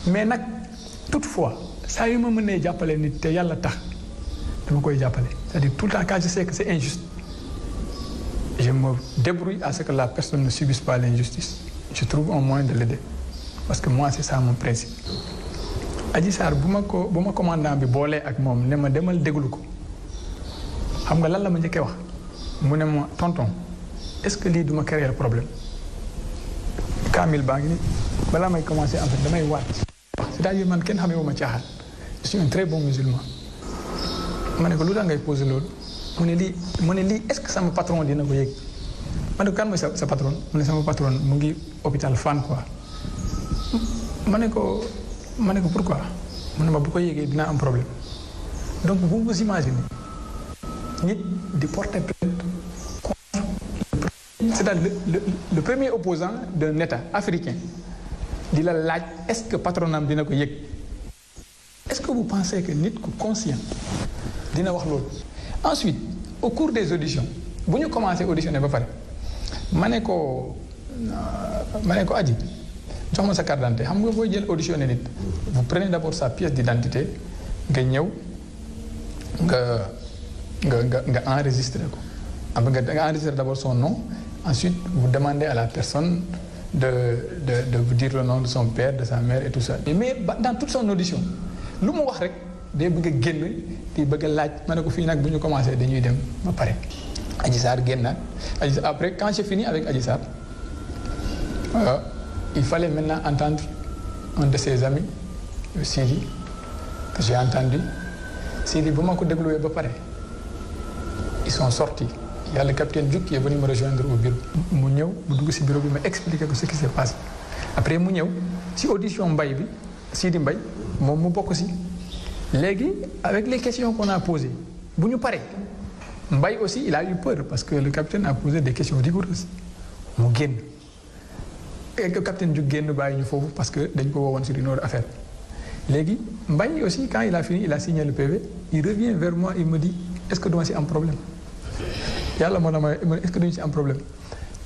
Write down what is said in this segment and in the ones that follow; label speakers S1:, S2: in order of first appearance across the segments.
S1: mais nag toutefois saa yu ma mënee jàppale nit te yàlla tax dama koy jàppale c'est-à-dire tout le temps quand je sais que c'est injuste je me débrouille à ce que la personne ne subisse pas l'injustice je trouve un moyen de l'aider parce que moi c'est ça mon principe. Adji Sarr bu ma commandant bi boolee ak moom ne ma demal déglu ko xam nga lan la ma njëkkee wax mu ne ma tonton est-ce que lii duma créer problème Kamil baa ngi ni balaa may commencer en fait damay waat c'est-à-dire man kenn xamee wu ma caaxaan je suis un très bon musulman ma ne ko lu tax ngay poser loolu mu ne lii est-ce que sama patron dina ko yëg ma ne ko kan mooy sa patron mu ne sama patron mu ngi hôpital Fann quoi ma ne ko pourquoi mu ne ma bu ko yëgee dina am problème donc vous vous imaginez nit di porter plainte c'est-à-dire le premier opposant d'un État africain di la laaj est-ce que patronam dina ko yëg est-ce que vous pensez que nit ku conscient dina wax loolu. Ensuite au cours des auditions bu ñu commencé auditionner ba pare ma ne ko Adji jox ma sa carte d'identité xam nga booy jël auditionner nit vous prenez d'abord sa pièce d'identité nga ñëw nga enregistrer ko nga enregistrer d'abord son nom ensuite vous demandez à la personne de vous dire le nom de son père de sa mère et tout ça mais dans toute son audition lu mu wax rek day bëgg a génn di bëgg a laaj ma ne ko fii nag bu ñu commencé dañuy dem ba pare Adji Sarr génn après quand j'ai fini avec Adji Sarr il fallait maintenant entendre un de ses amis Sidi que j'ai entendu Sidi bu ma ko dégluwee ba pare ils sont sortis il y a le capitaine Diouk qui est venu me rejoindre au bureau mu ñëw mu dugg ci bureau bi ma expliqué ko ce qui s'est passé après mu ñëw ci audition Mbaye bi Sidi Mbaye moom mu bokk ci léegi avec les questions qu'on a posées bu ñu paree Mbaye aussi il a eu peur parce que le capitaine a posé des questions rigoureuses mu génn et que capitaine Diouk génn bàyyi ñu foofu parce que dañ ko woowoon sur une autre affaire léegi Mbaye aussi quand il a fini il a signé le PV il revient vers moi il me dit est-ce que duma ci am problème yàlla moo na ma est-ce que duñu ci am problème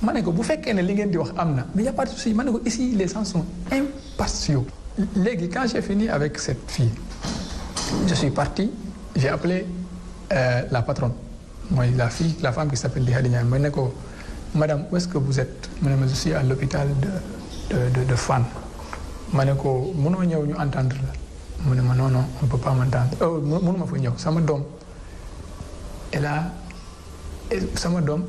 S1: ma ne ko bu fekkee ne li ngeen di wax am na mais y a pas de souci ma ne ko ici les gens sont impatients léegi quand j'ai fini avec cette fille je suis parti j'ai appelé la patronne mooy la femme qui s'appelle Khady Ndiaye ma ne ko madame où est-ce que vous êtes mu ne ma je suis à l'hôpital de Fann ma ne ko mënoo ñëw ñu entendre la mu ne ma non on peut pas m'entendre mënuma fa ñëw sama doom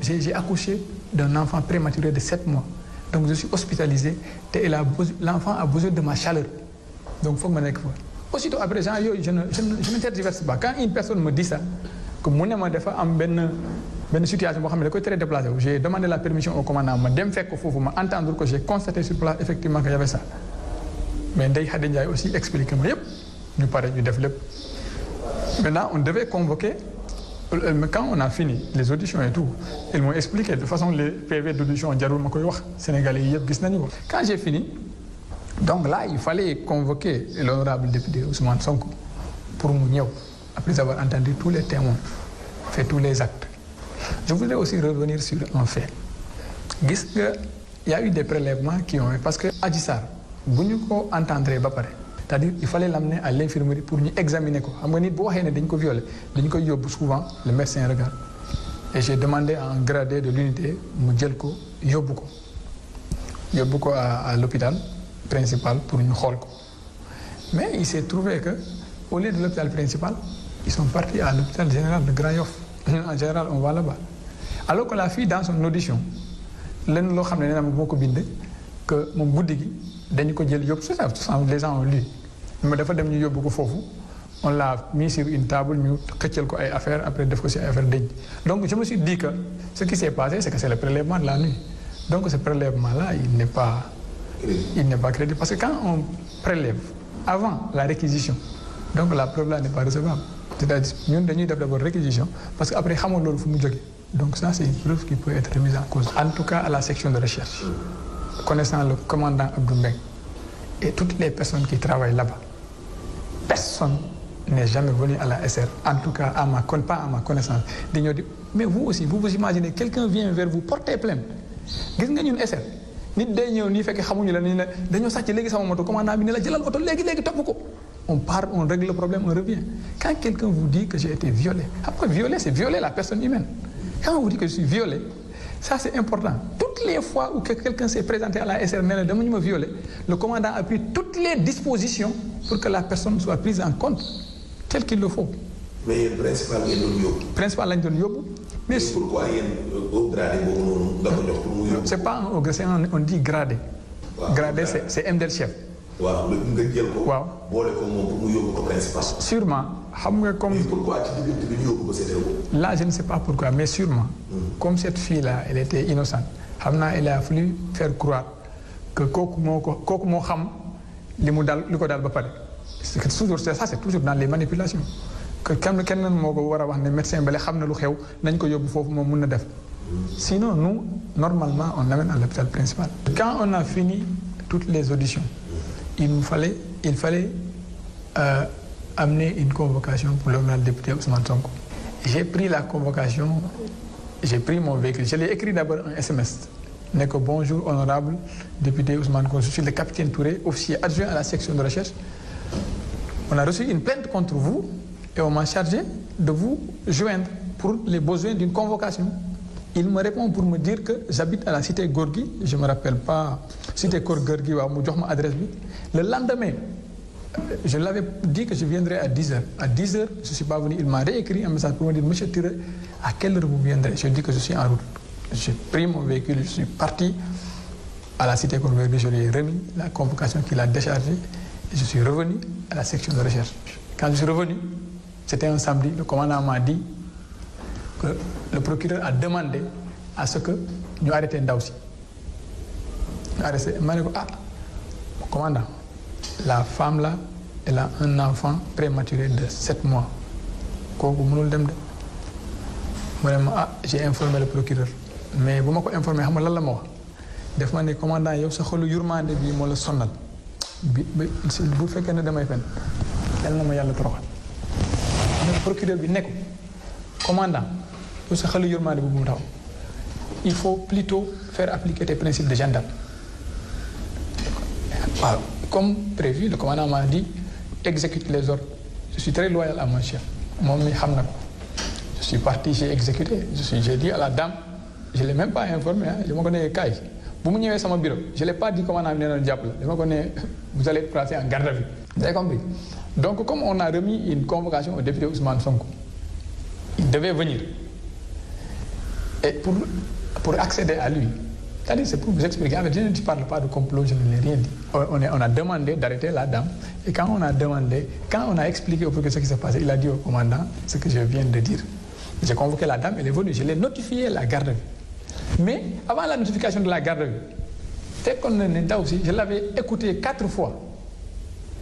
S1: j'ai accouché d'un enfant prématuré de 7 mois donc je suis hospitalisé te l'enfant a besoin de ma chaleur donc foog ma nekk fa aussitôt après gens yooyu je ne tergiverse pas quand une personne me dit ça que mu ne ma dafa am benn situation boo xam ne da koy très déplacé wu j'ai demandé la permission au commandant ma dem fekk foofu ma entendre que j'ai constaté sur place effectivement que y avait ça mais Ndeye Khady Ndiaye aussi expliqué ma yépp ñu pare ñu def lépp maintenant on devait convoquer mais quand on a fini les auditions et tout ils m'ont expliqué de toute façon les PV d'audition jarul ma koy wax Sénégalais yi yëpp gis nañu ko quand j'ai fini donc là il fallait convoquer l'honorable député Ousmane Sonko pour mu ñëw après avoir entendu tous les témoins fait tous les actes je voudrais aussi revenir sur un fait gis nga il y a eu des prélèvements qui ont parce que Adji Sarr bu ñu ko entendre ba pare c'est-à-dire il fallait l'amener à l'infirmerie pour ñu examiner ko xam nga nit bu waxee ne dañ ko violer dañ koy yóbbu souvent le médecin regarde et j'ai demandé à un gradé de l'unité mu jël ko yóbbu ko à l'hôpital principal pour ñu xool ko mais il s'est trouvé que au lieu de l'hôpital principal ils sont partis à l'hôpital général de Grand Yoff en général on va là-bas alors que la fille dans son audition lenn loo xam ne nee na moo ko bind que moom guddi gi dañu ko jël yóbbu c'est ça les gens ont lu mais dafa dem ñu yóbbu ko foofu on l'a mis sur une table ñu xëccal ko ay affaires après def ko ci ay affaires denc donc je me suis dit que ce qui s'est passé c'est que c'est le prélèvement de la nuit donc ce prélèvement là il n'est pas crédible parce que quand on prélève avant la réquisition donc la preuve là n'est pas recevable c'est-à-dire ñun dañuy def d'abord réquisition parce que après xamoon loolu fu mu jógee donc ça c'est une preuve qui peut être remise en cause en tout cas à la section de recherche connaissant le commandant Abdou Mbengue et toutes les personnes qui travaillent là-bas personne n'est jamais venu à la SR en tout cas pas à ma connaissance dañoo di mais vous aussi vous imaginez quelqu'un vient vers vous porter plainte gis nga ñun SR nit day ñëw nii fekk xamuñu la ni la dañoo sàcc léegi sama moto commandant bi ne la jëlal oto léegi topp ko. On part, on règle le problème, on revient. Quand quelqu'un vous dit que j'ai été violé, après violer, c'est violer la personne humaine. Quand on vous dit que je suis violé, ça c'est important. Toutes les fois où quelqu'un s'est présenté à la SRN, de me violer, le commandant a pris toutes les dispositions pour que la personne soit prise en compte, tel qu'il le faut.
S2: Mais le principal, il est
S1: principal, il est
S2: mais pourquoi il y a un gradé
S1: c'est pas un gradé, on dit gradé. Gradé, c'est MDL chef.
S2: Waaw nga jël ko.
S1: waaw
S2: boole ko moom pour mu yóbbu ko principal.
S1: sûrement xam nga comme.
S2: mais pourquoi ci diggante bi ñu yóbbu ko CTO.
S1: là je ne sais pas pourquoi mais sûrement. comme cette fille là elle était innocente xam naa il a fallu faire croire que kooku moo xam li ko daal ba pare. c'est que toujours ça c'est toujours dans les manipulations que kenn moo ko war a wax ne médecin bale xam na lu xew nañ ko yóbbu foofu moom mun na def. sinon nous normalement on l'amène à l'hôpital principal. quand on a fini toutes les auditions. Il fallait amener une convocation pour l'honorable député Ousmane Sonko. J'ai pris la convocation, j'ai pris mon véhicule. Je l'ai écrit d'abord un SMS. N'est que bonjour honorable député Ousmane Sonko. Je suis le capitaine Touré, officier adjoint à la section de recherche. On a reçu une plainte contre vous et on m'a chargé de vous joindre pour les besoins d'une convocation. Il me répond pour me dire que j'habite à la cité Gorgui, je ne me rappelle pas, cité Gorgui, mu jox ma adresse bi. Le lendemain, je l'avais dit que je viendrais à 10h. À 10h, je ne suis pas venu. Il m'a réécrit un message pour me dire, monsieur Touré, à quelle heure vous viendrez? Je dis que je suis en route. J'ai pris mon véhicule, je suis parti à la cité Gorgui, je lui ai remis la convocation qu'il a déchargée et je suis revenu à la section de recherche. Quand je suis revenu, c'était un samedi, le commandant m'a dit que le procureur a demandé à ce que nous arrêtions Ndaoussi. Commandant, la femme là, elle a un enfant prématuré de 7 mois. J'ai informé le procureur. Mais vous m'avez informé, je ne sais pas si commandant, yow sa xolu yurmande bi mo la sonal. Bu fekkee ne damay fen, yalla na ma yalla toroxal. Le procureur bi ne ko commandant, yow sa xolu yurmande bu mu taw. Il faut plutôt faire appliquer tes principes de gendarme. Alors, comme prévu, le commandant m'a dit exécute les ordres. Je suis très loyal à mon chef. Je suis parti, j'ai exécuté. J'ai dit à la dame, je ne l'ai même pas informé, je me connais Kai. Vous me venez à mon bureau, je ne l'ai pas dit comment on a mené le diable. Je me connais, vous allez être placé en garde à vue. Vous avez compris? Donc, comme on a remis une convocation au député Ousmane Sonko, il devait venir. Et pour accéder à lui, c'est-à-dire, c'est pour vous expliquer. Je ne parle pas de complot, je ne l'ai rien dit. On a demandé d'arrêter la dame. Et quand on a expliqué au procureur ce qui s'est passé, il a dit au commandant ce que je viens de dire. J'ai convoqué la dame, elle est venue. Je l'ai notifié la garde à vue. Mais avant la notification de la garde à vue, dès qu'on est aussi, je l'avais écouté 4 fois.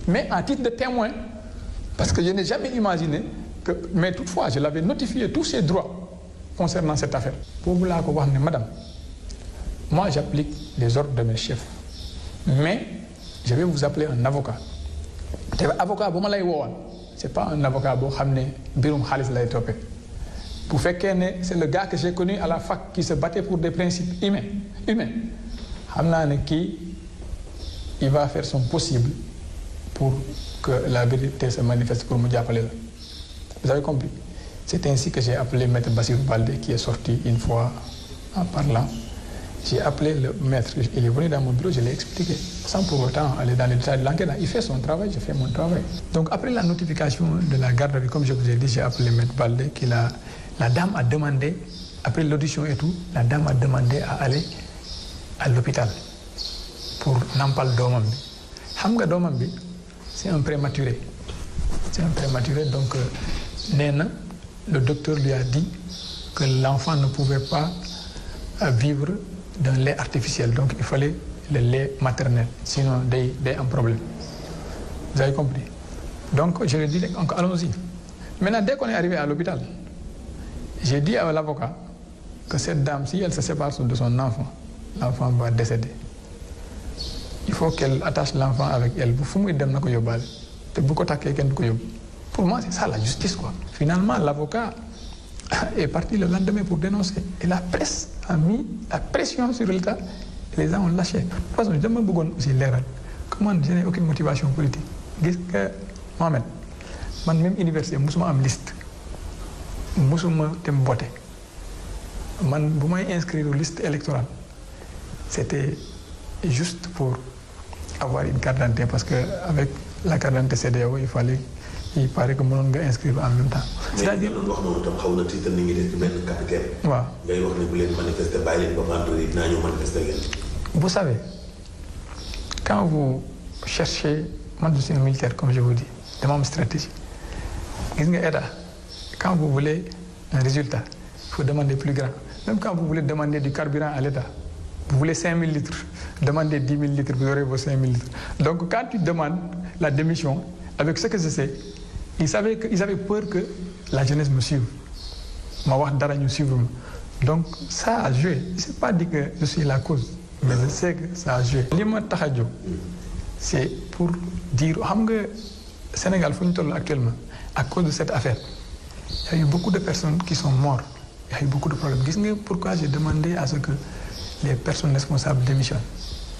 S1: Mais en titre de témoin, parce que je n'ai jamais imaginé que. Mais toutefois, je l'avais notifié tous ses droits concernant cette affaire. Pour vous la dire, madame. Moi, j'applique les ordres de mes chefs. Mais je vais vous appeler un avocat. Avocat, ce n'est pas un avocat qui a été pour faire que c'est le gars que j'ai connu à la fac qui se battait pour des principes humains. Il va faire son possible pour que la vérité se manifeste pour me appeler là. Vous avez compris? C'est ainsi que j'ai appelé Maître Bassirou Baldé qui est sorti une fois en parlant. J'ai appelé le maître, il est venu dans mon bureau, je l'ai expliqué, sans pour autant aller dans les détails de l'enquête. Il fait son travail, je fais mon travail. Donc après la notification de la garde à vue, comme je vous ai dit, j'ai appelé le maître Baldé, la dame a demandé, après l'audition et tout, la dame a demandé à aller à l'hôpital pour Nampal Domambi. Hamga Domambi, c'est un prématuré. C'est un prématuré, donc Néna, le docteur lui a dit que l'enfant ne pouvait pas vivre d'un lait artificiel. Donc il fallait le lait maternel, sinon il y a un problème. Vous avez compris? Donc je lui ai dit, allons-y. Maintenant, dès qu'on est arrivé à l'hôpital, j'ai dit à l'avocat que cette dame, si elle se sépare de son enfant, l'enfant va décéder. Il faut qu'elle attache l'enfant avec elle. Pour moi, c'est ça la justice, quoi. Finalement, l'avocat est parti le lendemain pour dénoncer. Et la presse a mis la pression sur l'État. les gens ont lâché. De toute façon dama bëggoon aussi leeral que man je n'ai aucune motivation politique gis nga Mohamed man même université musuma am liste musuma dem voter man bu may inscrire liste électorale c'était juste pour avoir une carte d'identité parce que avec la carte d'identité CEDEAO il paraît que mënoon nga inscrire en même temps.
S2: c'est-à-dire mais wax noonu tam xaw na tiital ni ngi def ci benn capitaine.
S1: waaw
S2: ngay wax ne bu leen manifester bàyyi leen ba vendredi dinaa ñëw manifester leen.
S1: Vous savez, quand vous cherchez, moi je suis un militaire comme je vous dis, de même stratégie. Quand vous voulez un résultat, il faut demander plus grand. Même quand vous voulez demander du carburant à l'État, vous voulez 5 000 litres, demandez 10 000 litres, vous aurez vos 5 000 litres. Donc quand tu demandes la démission, avec ce que je sais, ils avaient peur que la jeunesse me suive. Donc ça a joué. Je ne sais pas dire que je suis la cause, mais je sais que ça a joué. Li ma tax a jóg c'est pour dire xam nga Sénégal fu ñu toll actuellement à cause de cette affaire il y a eu beaucoup de personnes qui sont mortes. Il y a eu beaucoup de problèmes. Gis nga pourquoi j'ai demandé à ce que les personnes responsables démissionnent.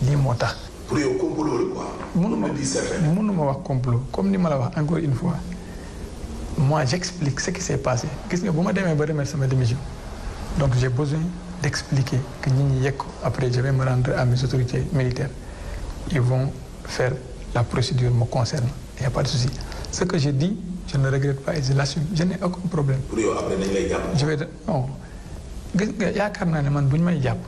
S1: Lii moo tax.
S2: Pour yow complot la quoi.
S1: mënuma wax complot comme ni ma la wax encore une fois moi j'explique ce qui s'est passé gis nga bu ma demee ba remettre sama démission donc j'ai besoin d'expliquer que ñi ñi yegg ko après je vais me rendre à mes autorités militaires ils vont faire la procédure me concerne il y a pas de souci ce que je dis je ne regrette pas et je l'assume je n'ai aucun problème.
S2: Pour yow après dañ lay jàpp.
S1: je vais non gis nga yaakaar naa ne man bu ñu may jàpp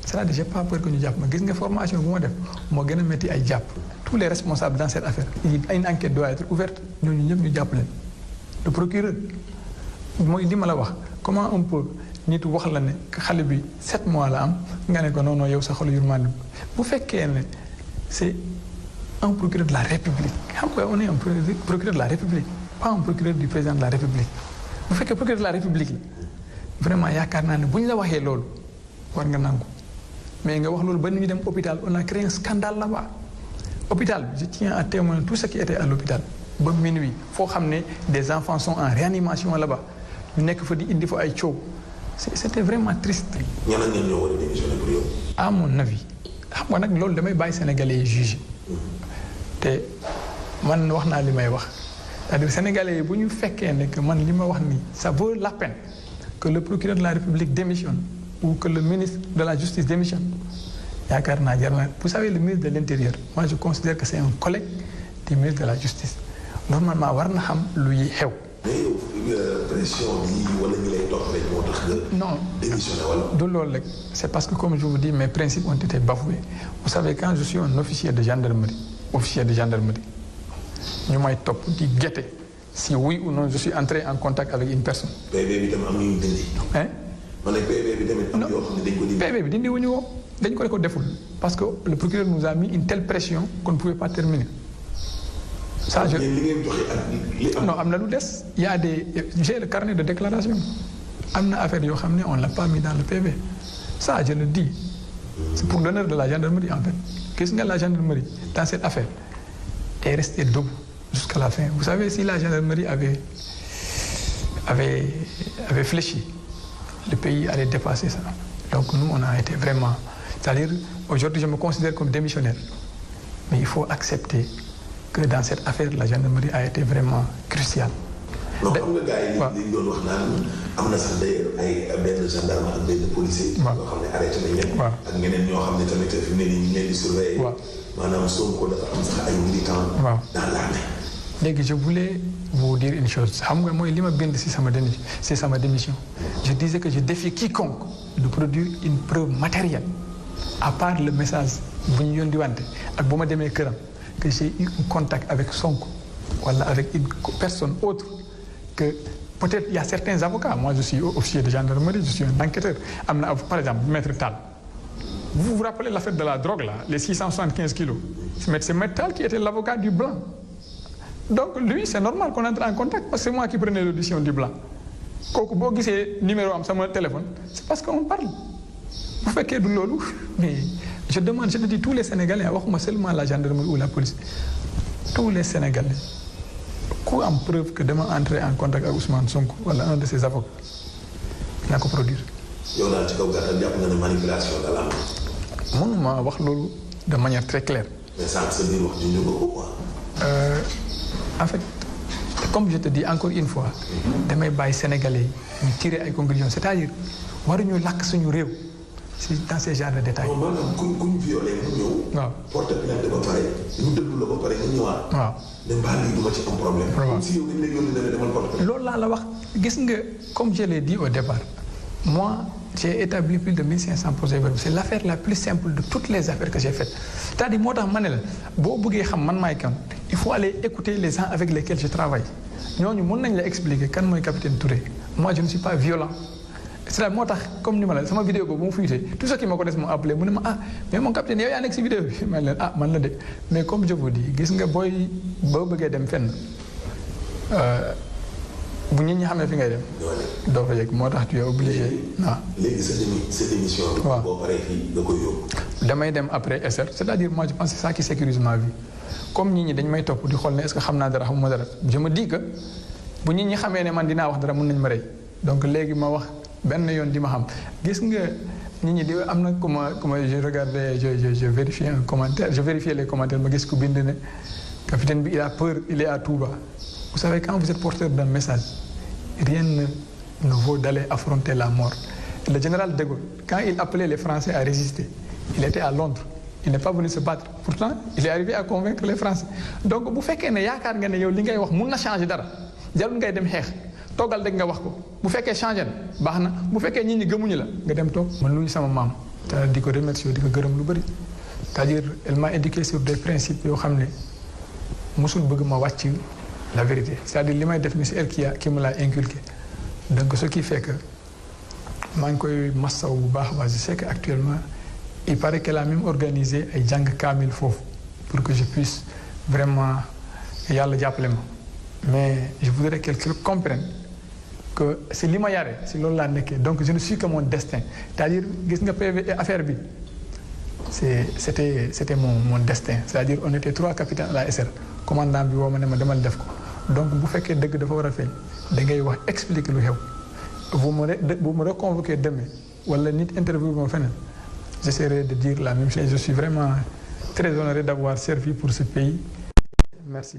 S1: c'est-à-dire j'ai pas peur que ñu jàpp ma gis nga formation bu ma def moo gën a métti ay jàpp tous les responsables dans cette affaire une enquête doit être ouverte ñooñu ñëpp ñu jàpp leen le procureur mooy li ma la wax comment on peut nit wax la ne xale bi 7 mois la am nga ne ko non non yow sa xol yurmande bu fekkee ne c'est un procureur de la République xam nga on est un procureur de la République pas un procureur du président de la République bu fekkee procureur de la République la vraiment yaakaar naa ne bu ñu la waxee loolu war nga nangu mais nga wax loolu ba ñu dem hôpital on a créé un scandale là-bas hôpital je tiens à témoigner tout ce qui était à l'hôpital ba minuit foo xam ne des enfants sont en réanimation là-bas ñu nekk fa di indi fa ay coow c'était vraiment triste.
S2: ñan ak ñan ñoo war a démissionner pour yow.
S1: à mon avis xam nga nag loolu damay bàyyi sénégalais yi juger te man wax naa li may wax c'est-à-dire sénégalais yi bu ñu fekkee ne que man li ma wax nii ça vaut la peine que le procureur de la République démissionne ou que le ministre de la Justice démissionne yaakaar naa jar na vous savez le ministre de l'Intérieur moi je considère que c'est un collègue du ministre de la Justice normalement war na xam luy xew.
S2: mais yow pression bi wala ñi lay topp rek moo tax nga.
S1: non
S2: démissionné wala.
S1: du loolu rek c'est parce que comme je vous dis mes principes ont été bafoués vous savez quand je suis un officier de gendarmerie ñu may topp di guetter si oui ou non je suis entré en contact avec une personne.
S2: PV bi tam am na ñu dindi.
S1: hein.
S2: ma ne PV bi tamit am yoo xam ne dañ ko dindi.
S1: PV bi dindi wuñu ko dañ ko deful parce que le procureur nous a mis une telle pression qu'on ne pouvait pas terminer. ça je
S2: li ngeen joxe ak li am.
S1: non am na lu des il y a des j'ai le carnet de déclaration am na affaire yoo xam ne on l'a pas mis dans le PV ça je le dis c'est pour l'honneur de la gendarmerie en fait gis nga la gendarmerie dans cette affaire est restée debout jusqu'à la fin vous savez si la gendarmerie avait fléchi le pays allait dépasser ça donc nous on a été vraiment c'est-à-dire aujourd'hui je me considère comme démissionnaire mais il faut accepter que dans cette affaire la gendarmerie a été vraiment cruciale.
S2: non xam nga gars yi li ñu doon wax naan am na sax d'ailleurs ay benn gendarme ak benn policier.
S1: waaw
S2: yoo xam ne arrêté nañ leen.
S1: waaw
S2: ak ñeneen ñoo xam ne tamit fi mu ne nii ñu ngi leen di surveiller.
S1: waaw
S2: maanaam Sonko dafa am sax ay militants.
S1: waaw
S2: dans l'armée.
S1: léegi je voulais vous dire une chose xam nga mooy li ma bind ci sama démission je disais que je défie quiconque de produire une preuve matérielle à part le message bu ñu yónni wante ak bu ma demee këram que j'ai eu un contact avec Sonko wala avec une personne autre que peut-être il y a certains avocats moi je suis officier de gendarmerie je suis un enquêteur am na par exemple maître Tall vous vous rappelez l'affaire de la drogue là les 675 kilos c'est maître Tall qui était l'avocat du blanc. Donc lui c'est normal qu'on entre en contact parce que c'est moi qui prenais l'audition du blanc kooku boo gisee numéro am sama téléphone c'est parce qu'on parle bu fekkee du loolu mais je le dis tous les Sénégalais waxuma seulement la gendarmerie ou la police tous les Sénégalais ku am preuve que dama entrer en contact ak Ousmane Sonko wala un de ses avocats na ko produire.
S2: yow daal ci kaw gàttal jàpp nga ne manipulation da la am.
S1: mënuma wax loolu de manière très claire.
S2: mais sànq sa biir wax ji ñu ko quoi.
S1: En fait comme je te dis encore une fois. damay bàyyi Sénégalais yi ñu tirer ay conclusions c'est-à-dire waruñu làkk suñu réew si dans ces genres de détails.
S2: non maanaam kuñ violé mu ñëw.
S1: waaw
S2: porte plainte ba pare ñu déglu la ba pare nga ñëwaat.
S1: waaw
S2: ne mbaa lii du ma ci am problème. comme si yow dañ lay yónni ne demal porte plainte.
S1: loolu laa la wax gis nga comme je l'ai dit au départ moi j'ai établi plus de 1500 projets verbaux c'est l'affaire la plus simple de toutes les affaires que j'ai faites c'est-à-dire moo tax ma ne la boo bëggee xam man maay kan il faut aller écouter les gens avec lesquels je travaille ñooñu mën nañ la expliquer kan mooy capitaine Touré moi je ne suis pas violent c'est-à-dire moo tax comme ni ma la sama vidéo boobu bu mu fuitee tout ce qui ma ko des ma appelé mu ne ma ah mais mon capitaine yow yaa nekk si vidéo bi ma leen ah man la de mais comme je vous dis gis nga booy boo bëggee dem fenn bu nit ñi xamee fi ngay dem. doo fa yegg moo tax tu es obligé. waaw
S2: léegi sa démission.
S1: waaw
S2: boo paree fii nga koy yóbbu.
S1: damay dem après SR c'est-à-dire moi je pense que c'est ça qui sécurise ma vie comme nit ñi dañ may topp di xool ne est-ce que xam naa dara xamuma dara je me dis que bu nit ñi xamee ne man dinaa wax dara mën nañ ma rey donc léegi ma wax benn yoon di ma xam gis nga nit ñi di am na comment je regardais je vérifiais un commentaire je vérifiais les commentaires ma gis ku bind ne capitaine bi il a peur il est à Touba. Vous savez quand vous êtes porteur d'un message rien ne vaut d'aller affronter la mort. Le général de Gaulle quand il appelait les Français à résister il était à Londres il n'est pas venu se battre pourtant il est arrivé à convaincre les Français donc bu fekkee ne yaakaar nga ne yow li ngay wax mun na changer dara jarul ngay dem xeex toogal rek nga wax ko bu fekkee changer na baax na bu fekkee nit ñi gëmuñu la nga dem toog. man luy sama maam te di ko remercier di ko gërëm lu bëri c'est-à-dire elle m'a éduqué sur des principes yoo xam ne mosul bëgg ma wàcc la vérité c'est-à-dire li may def ni c'est elle qui me l'a inculqué donc ce qui fait que maa ngi koy massaw bu baax a baax je sais que actuellement il paraît qu'elle a même organisé ay jàng kaamil foofu pour que je puisse vraiment yàlla jàppale ma mais je voudrais qu'elle comprenne que c'est li ma yare si loolu laa nekkee donc je ne suis que mon destin c'est-à-dire gis nga PV affaire bi c'était mon destin c'est-à-dire on était 3 capitaines à la SR commandant bi woo ma ne ma demal def ko donc bu fekkee dëgg dafa war a feeñ da ngay wax expliquer lu xew bu me reconvoquer demain wala nit interview ma feneen j'essaierai de dire la même chose je suis vraiment très honoré d'avoir servi pour ce pays merci.